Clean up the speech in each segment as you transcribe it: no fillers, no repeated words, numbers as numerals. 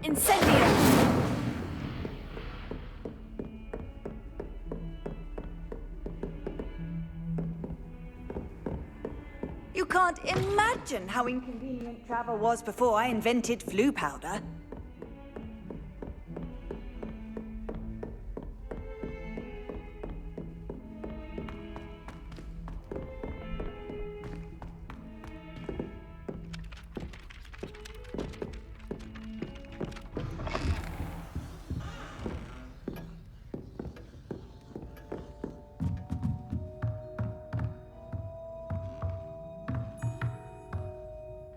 Incendio! You can't imagine how inconvenient travel was before I invented flu powder.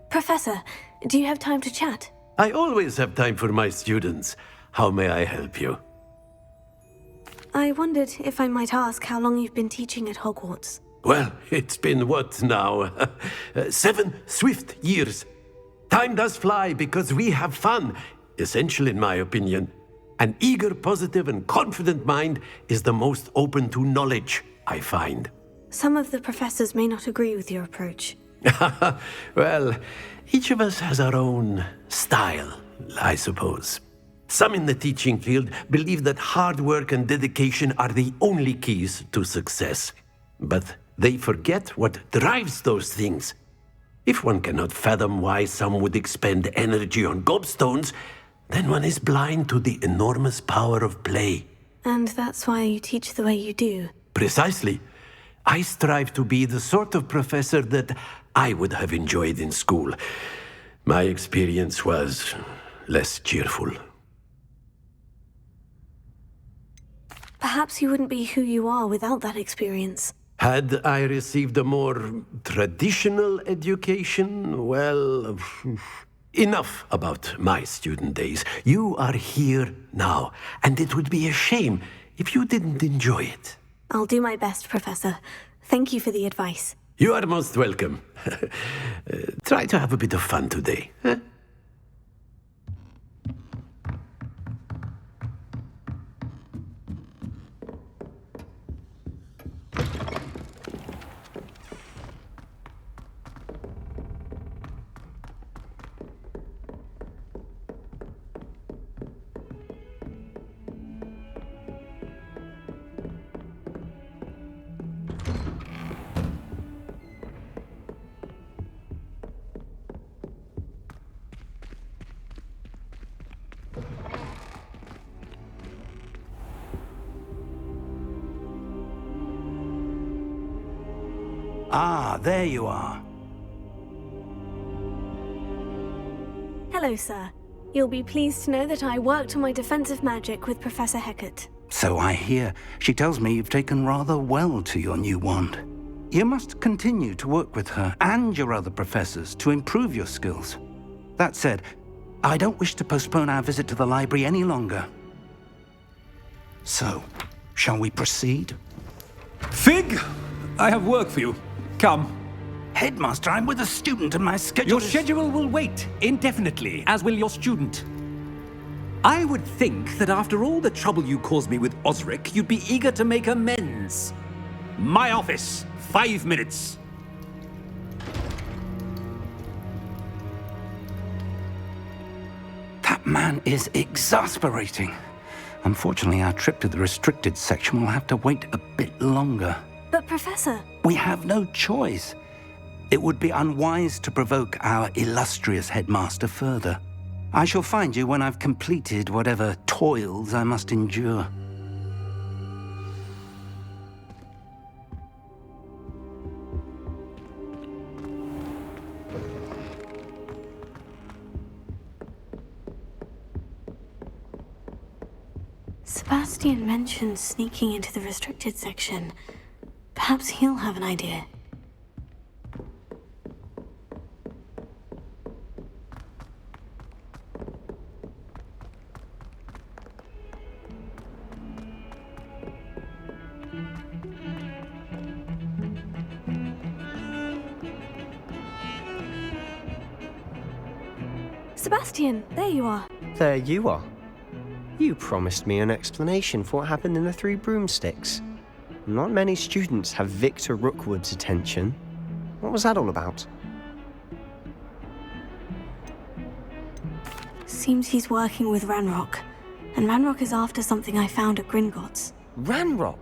Professor, do you have time to chat? I always have time for my students. How may I help you? I wondered if I might ask how long you've been teaching at Hogwarts. Well, it's been what now? 7 swift years. Time does fly because we have fun, essential in my opinion. An eager, positive, and confident mind is the most open to knowledge, I find. Some of the professors may not agree with your approach. Well, each of us has our own style, I suppose. Some in the teaching field believe that hard work and dedication are the only keys to success. But they forget what drives those things. If one cannot fathom why some would expend energy on gobstones, then one is blind to the enormous power of play. And that's why you teach the way you do. Precisely. I strive to be the sort of professor that I would have enjoyed in school. My experience was less cheerful. Perhaps you wouldn't be who you are without that experience. Had I received a more traditional education, well, enough about my student days. You are here now, and it would be a shame if you didn't enjoy it. I'll do my best, Professor. Thank you for the advice. You are most welcome. Try to have a bit of fun today. Huh? Ah, there you are. Hello, sir. You'll be pleased to know that I worked on my defensive magic with Professor Hecat. So I hear. She tells me you've taken rather well to your new wand. You must continue to work with her and your other professors to improve your skills. That said, I don't wish to postpone our visit to the library any longer. So, shall we proceed? Fig! I have work for you. Come. Headmaster, I'm with a student and my schedule Your is... schedule will wait indefinitely, as will your student. I would think that after all the trouble you caused me with Osric, you'd be eager to make amends. My office, 5 minutes. That man is exasperating. Unfortunately, our trip to the restricted section will have to wait a bit longer. But, Professor... We have no choice. It would be unwise to provoke our illustrious headmaster further. I shall find you when I've completed whatever toils I must endure. Sebastian mentioned sneaking into the restricted section. Perhaps he'll have an idea. Sebastian, there you are. There you are. You promised me an explanation for what happened in the Three Broomsticks. Not many students have Victor Rookwood's attention. What was that all about? Seems he's working with Ranrock. And Ranrock is after something I found at Gringotts. Ranrock?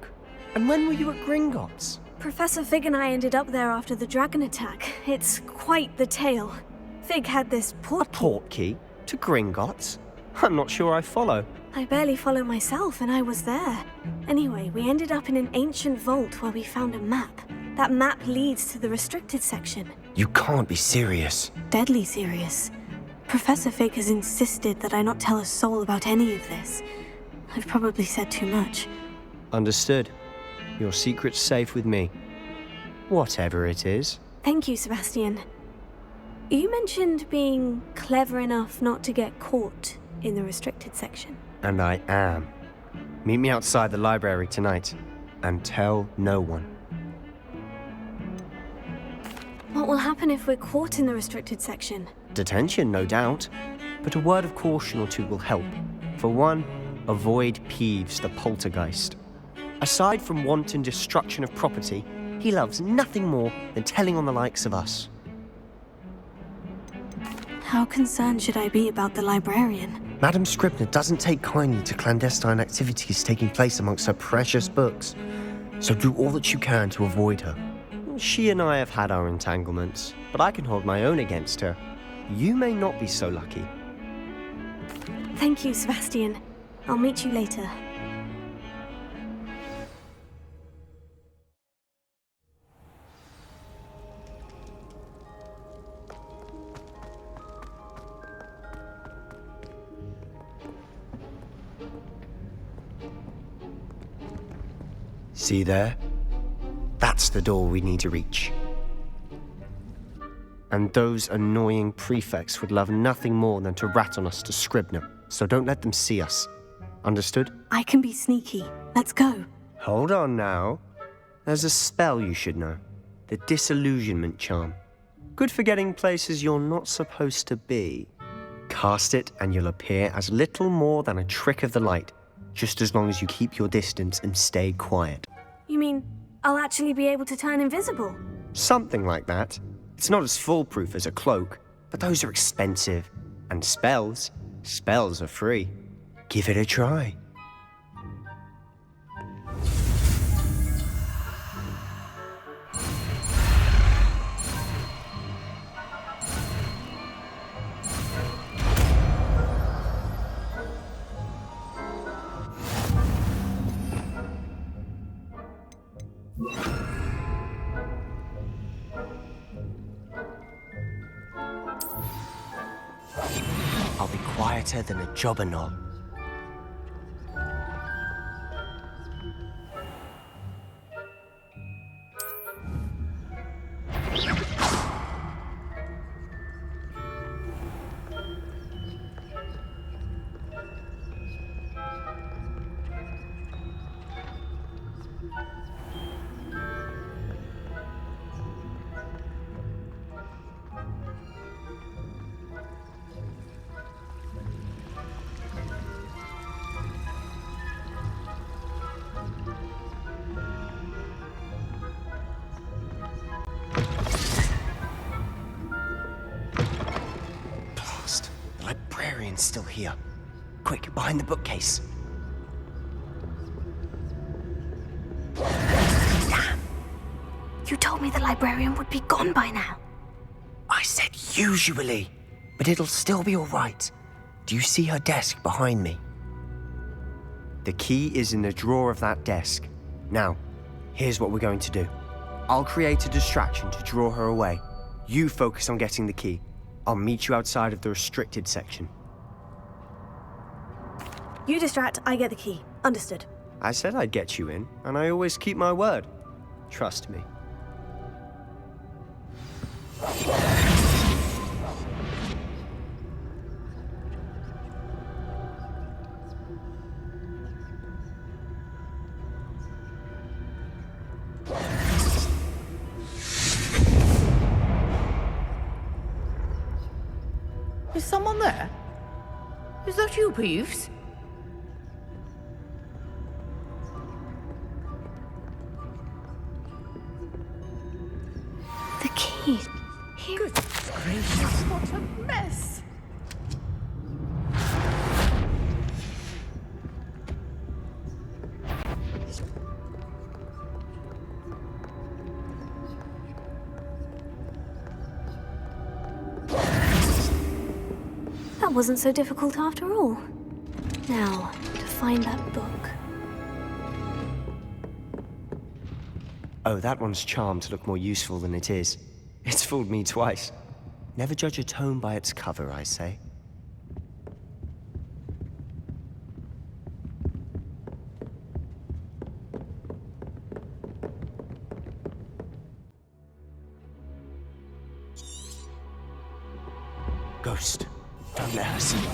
And when were you at Gringotts? Professor Fig and I ended up there after the dragon attack. It's quite the tale. Fig had this A portkey. portkey? To Gringotts? I'm not sure I follow. I barely follow myself, and I was there. Anyway, we ended up in an ancient vault where we found a map. That map leads to the restricted section. You can't be serious. Deadly serious. Professor Fig has insisted that I not tell a soul about any of this. I've probably said too much. Understood. Your secret's safe with me. Whatever it is. Thank you, Sebastian. You mentioned being clever enough not to get caught in the restricted section. And I am. Meet me outside the library tonight. And tell no one. What will happen if we're caught in the restricted section? Detention, no doubt. But a word of caution or two will help. For one, avoid Peeves, the poltergeist. Aside from wanton destruction of property, he loves nothing more than telling on the likes of us. How concerned should I be about the librarian? Madam Scribner doesn't take kindly to clandestine activities taking place amongst her precious books. So do all that you can to avoid her. She and I have had our entanglements, but I can hold my own against her. You may not be so lucky. Thank you, Sebastian. I'll meet you later. See there? That's the door we need to reach. And those annoying prefects would love nothing more than to rat on us to Scribner, so don't let them see us. Understood? I can be sneaky. Let's go. Hold on now. There's a spell you should know. The Disillusionment Charm. Good for getting places you're not supposed to be. Cast it and you'll appear as little more than a trick of the light, just as long as you keep your distance and stay quiet. You mean I'll actually be able to turn invisible? Something like that. It's not as foolproof as a cloak, but those are expensive. And spells are free. Give it a try. I'll be quieter than a jobberknoll. The librarian's still here. Quick, behind the bookcase. Damn! You told me the librarian would be gone by now. I said usually, but it'll still be all right. Do you see her desk behind me? The key is in the drawer of that desk. Now, here's what we're going to do. I'll create a distraction to draw her away. You focus on getting the key. I'll meet you outside of the restricted section. You distract, I get the key. Understood. I said I'd get you in, and I always keep my word. Trust me. Is someone there? Is that you, Peeves? The key. Here. Good gracious, what a mess! That wasn't so difficult after all. Now, to find that book. Oh, that one's charmed to look more useful than it is. It's fooled me twice. Never judge a tome by its cover, I say. Ghost, don't let her see you.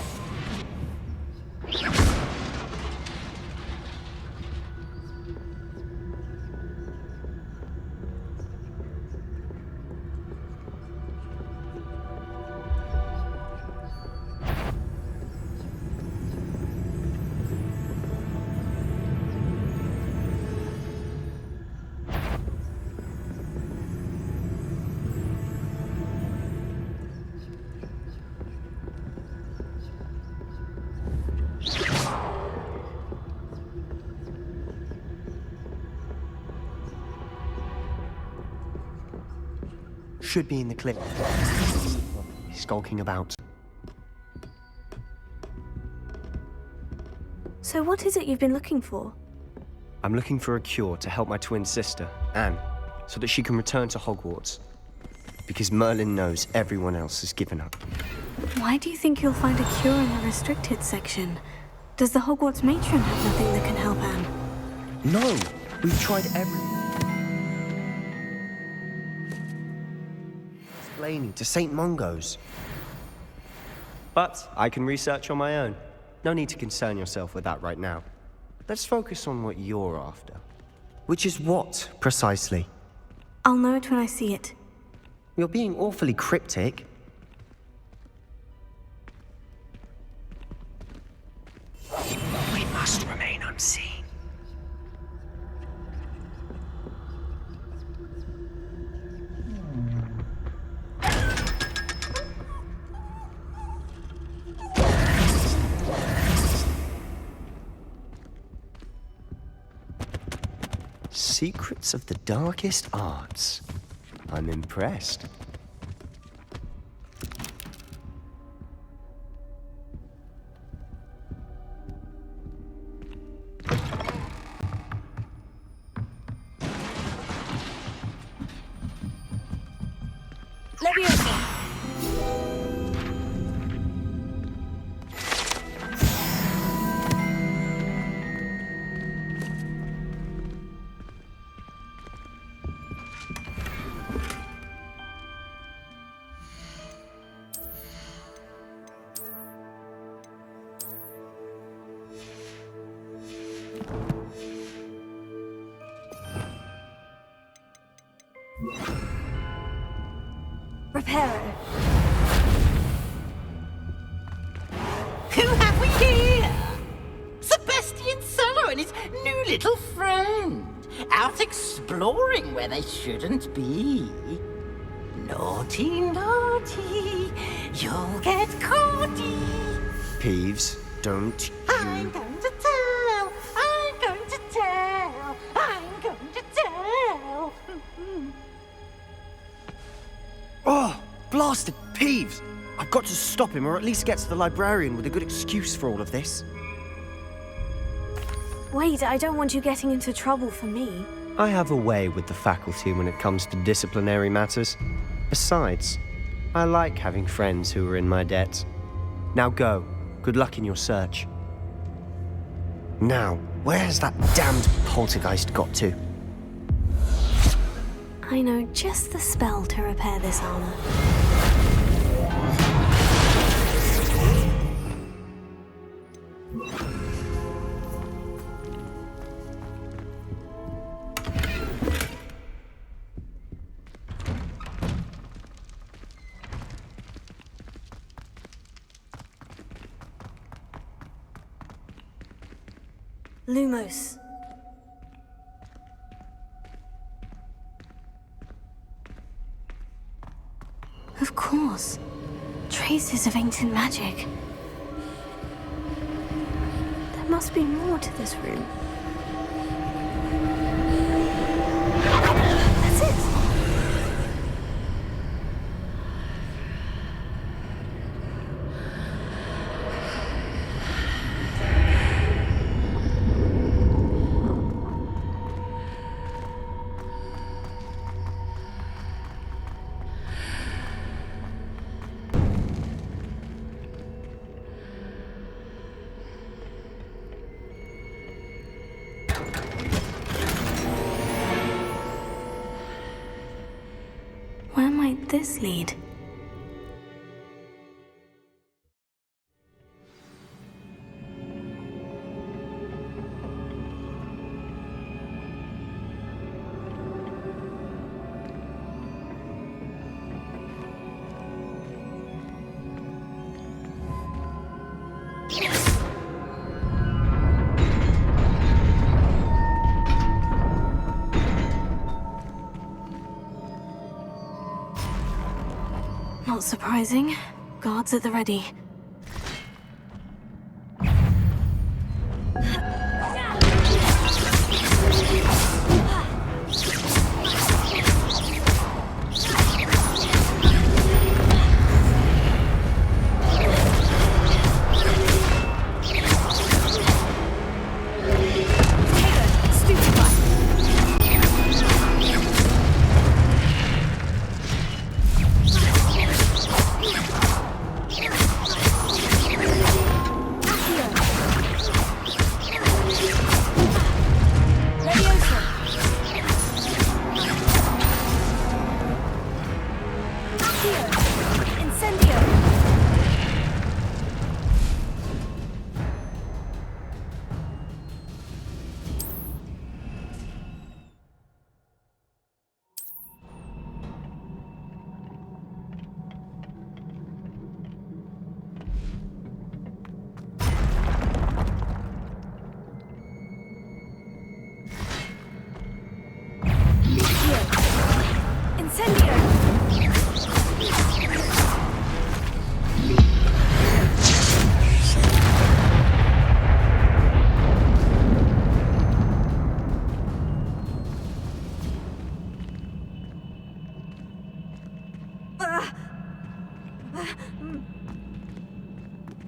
Should be in the clip. Skulking about. So what is it you've been looking for? I'm looking for a cure to help my twin sister, Anne, so that she can return to Hogwarts. Because Merlin knows everyone else has given up. Why do you think you'll find a cure in the restricted section? Does the Hogwarts matron have nothing that can help Anne? No! We've tried everything. Explaining to St. Mungo's. But I can research on my own. No need to concern yourself with that right now. Let's focus on what you're after. Which is what, precisely? I'll know it when I see it. You're being awfully cryptic. We must remain unseen. Secrets of the darkest arts. I'm impressed. Leviosa! Reparo. Who have we here? Sebastian Solo and his new little friend. Out exploring where they shouldn't be. Naughty, naughty. You'll get caughty. Peeves, don't you... I'm going to tell. I'm going to tell. I'm going to tell. Oh, blasted Peeves! I've got to stop him, or at least get to the librarian with a good excuse for all of this. Wait, I don't want you getting into trouble for me. I have a way with the faculty when it comes to disciplinary matters. Besides, I like having friends who are in my debt. Now go. Good luck in your search. Now, where has that damned poltergeist got to? I know just the spell to repair this armor. Lumos. Of course. Traces of ancient magic. There must be more to this room. That's it! this lead? Not surprising. Guards at the ready.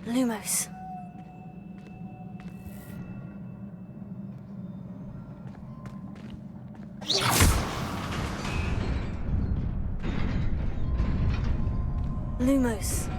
Lumos. Lumos.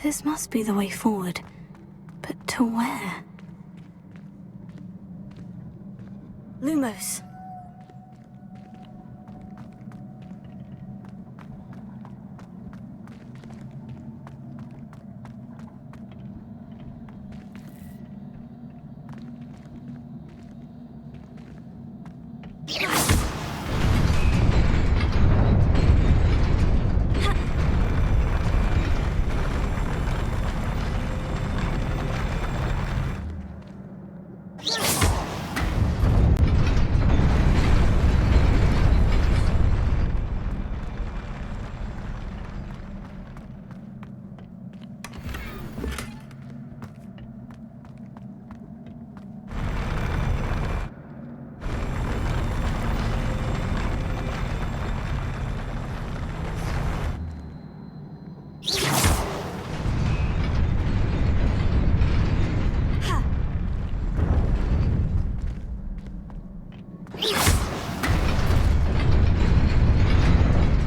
This must be the way forward. But to where? Lumos.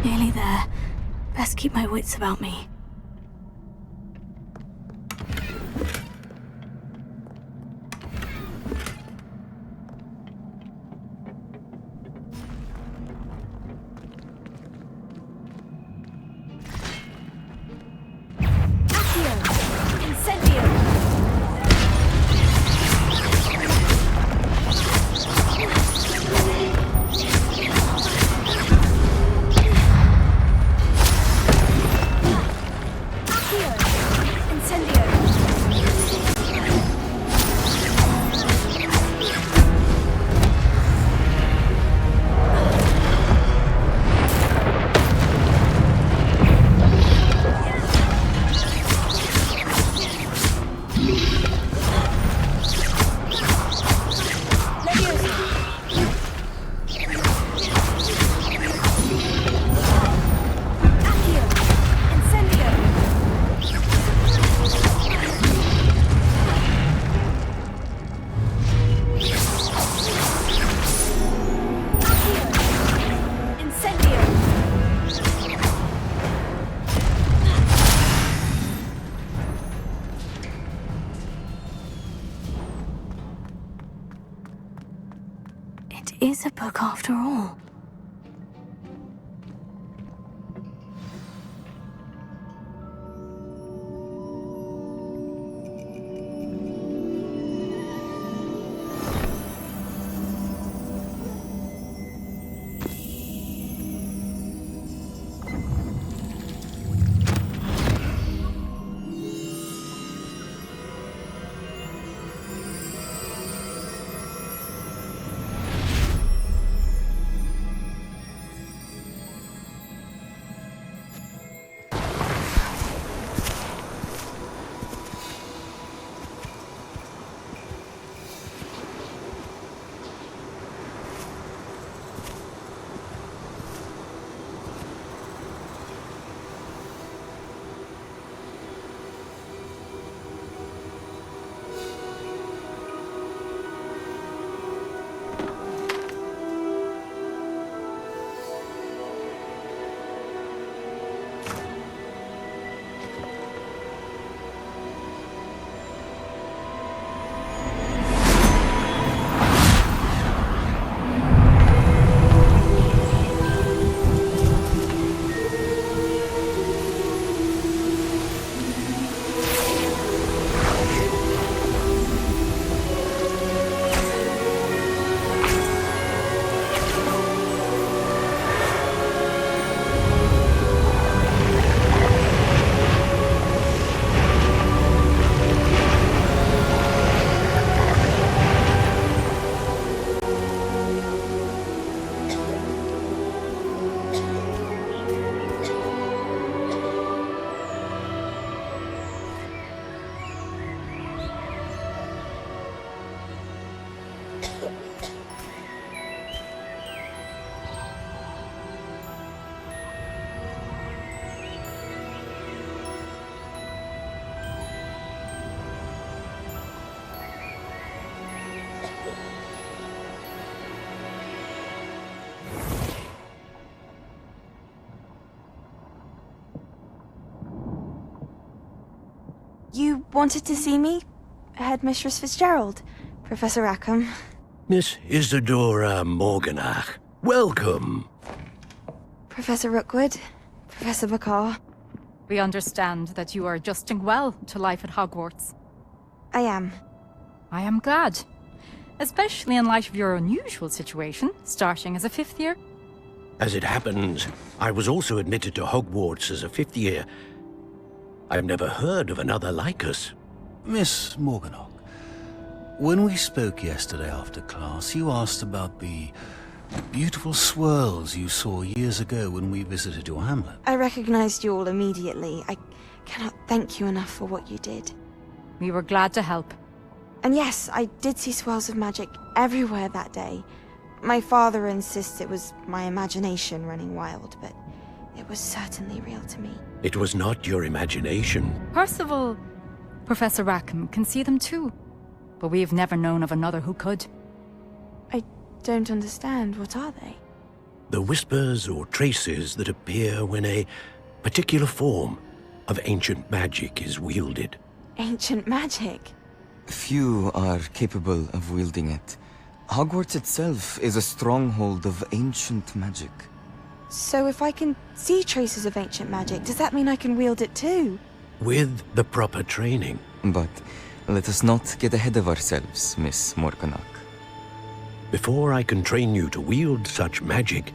Nearly there. Best keep my wits about me. It is a book after all. You wanted to see me? Headmistress Fitzgerald? Professor Rackham? Miss Isadora Morganach, welcome. Professor Rookwood? Professor Bakar? We understand that you are adjusting well to life at Hogwarts. I am. I am glad. Especially in light of your unusual situation, starting as a 5th year. As it happens, I was also admitted to Hogwarts as a 5th year. I've never heard of another like us. Miss Morganach, when we spoke yesterday after class, you asked about the beautiful swirls you saw years ago when we visited your hamlet. I recognized you all immediately. I cannot thank you enough for what you did. We were glad to help. And yes, I did see swirls of magic everywhere that day. My father insists it was my imagination running wild, but it was certainly real to me. It was not your imagination. Percival, Professor Rackham can see them too. But we have never known of another who could. I don't understand. What are they? The whispers or traces that appear when a particular form of ancient magic is wielded. Ancient magic? Few are capable of wielding it. Hogwarts itself is a stronghold of ancient magic. So if I can see traces of ancient magic, does that mean I can wield it too? With the proper training. But let us not get ahead of ourselves, Miss Morganach. Before I can train you to wield such magic,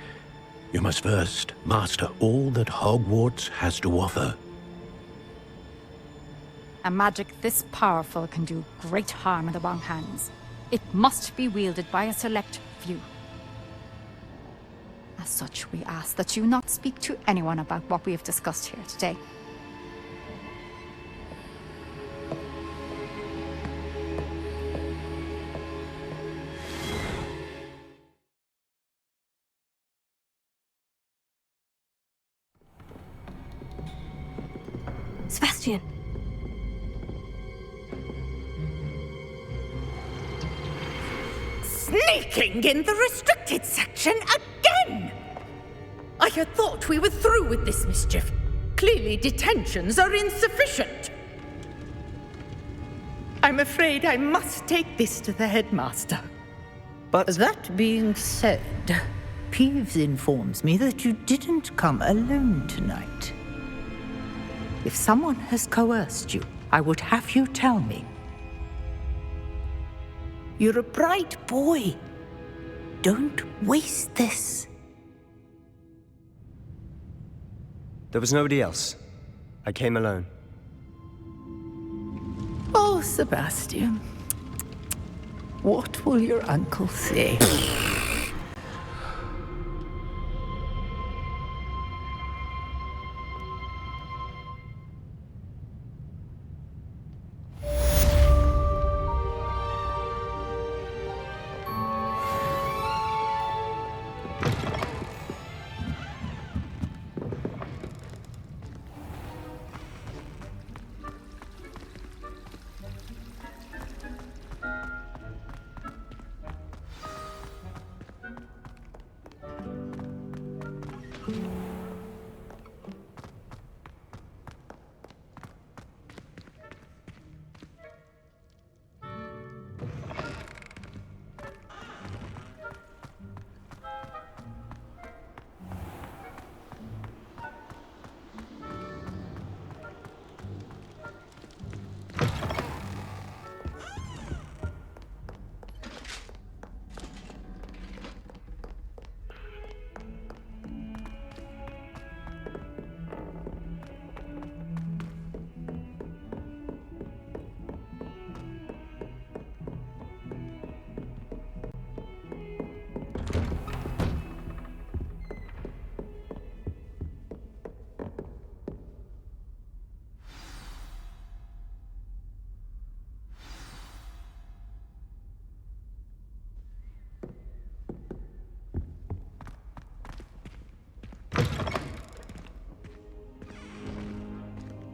you must first master all that Hogwarts has to offer. A magic this powerful can do great harm in the wrong hands. It must be wielded by a select few. As such, we ask that you not speak to anyone about what we have discussed here today. Sebastian. Sneaking in the restricted section again! I had thought we were through with this mischief. Clearly detentions are insufficient. I'm afraid I must take this to the headmaster. but... That being said, Peeves informs me that you didn't come alone tonight. If someone has coerced you, I would have you tell me. You're a bright boy. Don't waste this. There was nobody else. I came alone. Oh, Sebastian. What will your uncle say?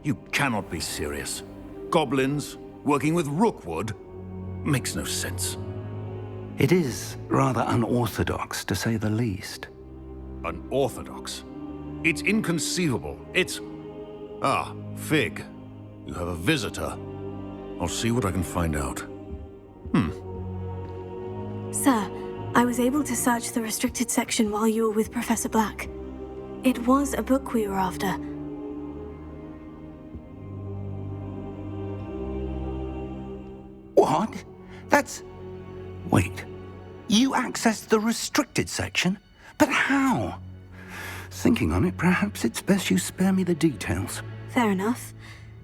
You cannot be serious. Goblins working with Rookwood makes no sense. It is rather unorthodox, to say the least. Unorthodox? It's inconceivable. It's... Ah, Fig. You have a visitor. I'll see what I can find out. Sir, I was able to search the restricted section while you were with Professor Black. It was a book we were after. What? That's... Wait. You accessed the restricted section? But how? Thinking on it, perhaps it's best you spare me the details. Fair enough.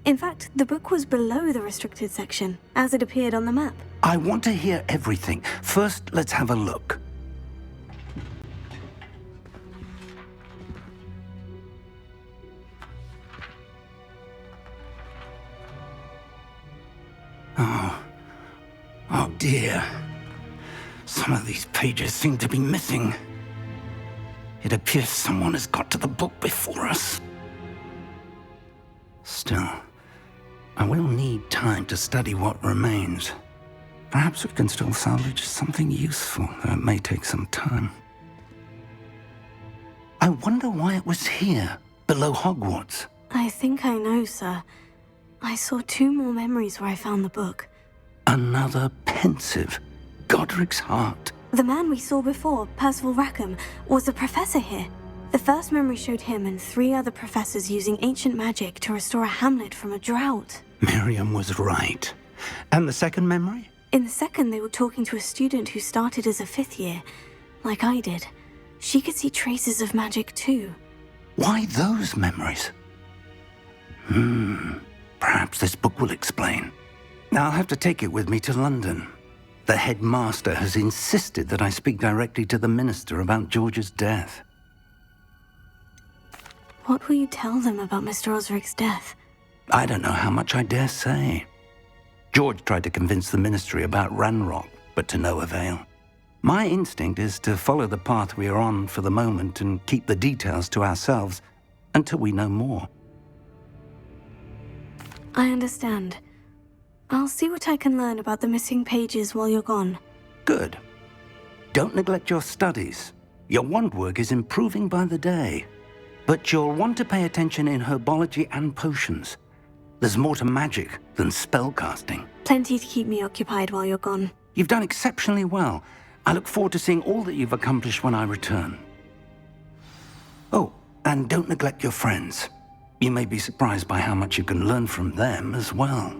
In fact, the book was below the restricted section, as it appeared on the map. I want to hear everything. First, let's have a look. Oh dear. Some of these pages seem to be missing. It appears someone has got to the book before us. Still, I will need time to study what remains. Perhaps we can still salvage something useful, though it may take some time. I wonder why it was here, below Hogwarts. I think I know, sir. I saw 2 more memories where I found the book. Another pensive. Godric's heart. The man we saw before, Percival Rackham, was a professor here. The first memory showed him and 3 other professors using ancient magic to restore a hamlet from a drought. Miriam was right. And the second memory? In the second, they were talking to a student who started as a 5th year, like I did. She could see traces of magic too. Why those memories? Perhaps this book will explain. I'll have to take it with me to London. The headmaster has insisted that I speak directly to the minister about George's death. What will you tell them about Mr. Osric's death? I don't know how much I dare say. George tried to convince the ministry about Ranrock, but to no avail. My instinct is to follow the path we are on for the moment and keep the details to ourselves until we know more. I understand. I'll see what I can learn about the missing pages while you're gone. Good. Don't neglect your studies. Your wand work is improving by the day. But you'll want to pay attention in herbology and potions. There's more to magic than spellcasting. Plenty to keep me occupied while you're gone. You've done exceptionally well. I look forward to seeing all that you've accomplished when I return. Oh, and don't neglect your friends. You may be surprised by how much you can learn from them as well.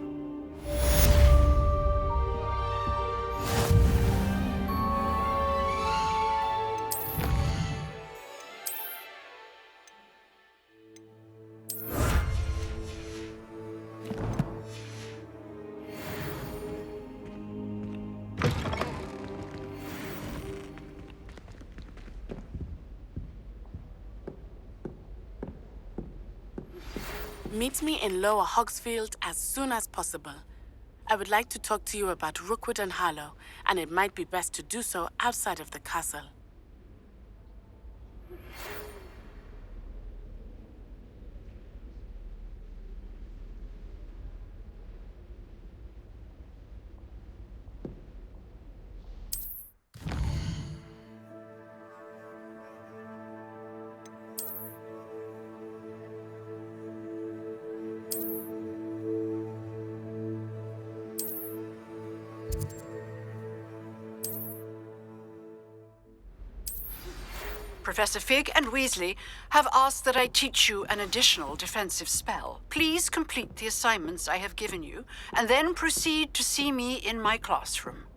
Meet me in Lower Hogsfield as soon as possible. I would like to talk to you about Rookwood and Harlow, and it might be best to do so outside of the castle. Professor Fig and Weasley have asked that I teach you an additional defensive spell. Please complete the assignments I have given you, and then proceed to see me in my classroom.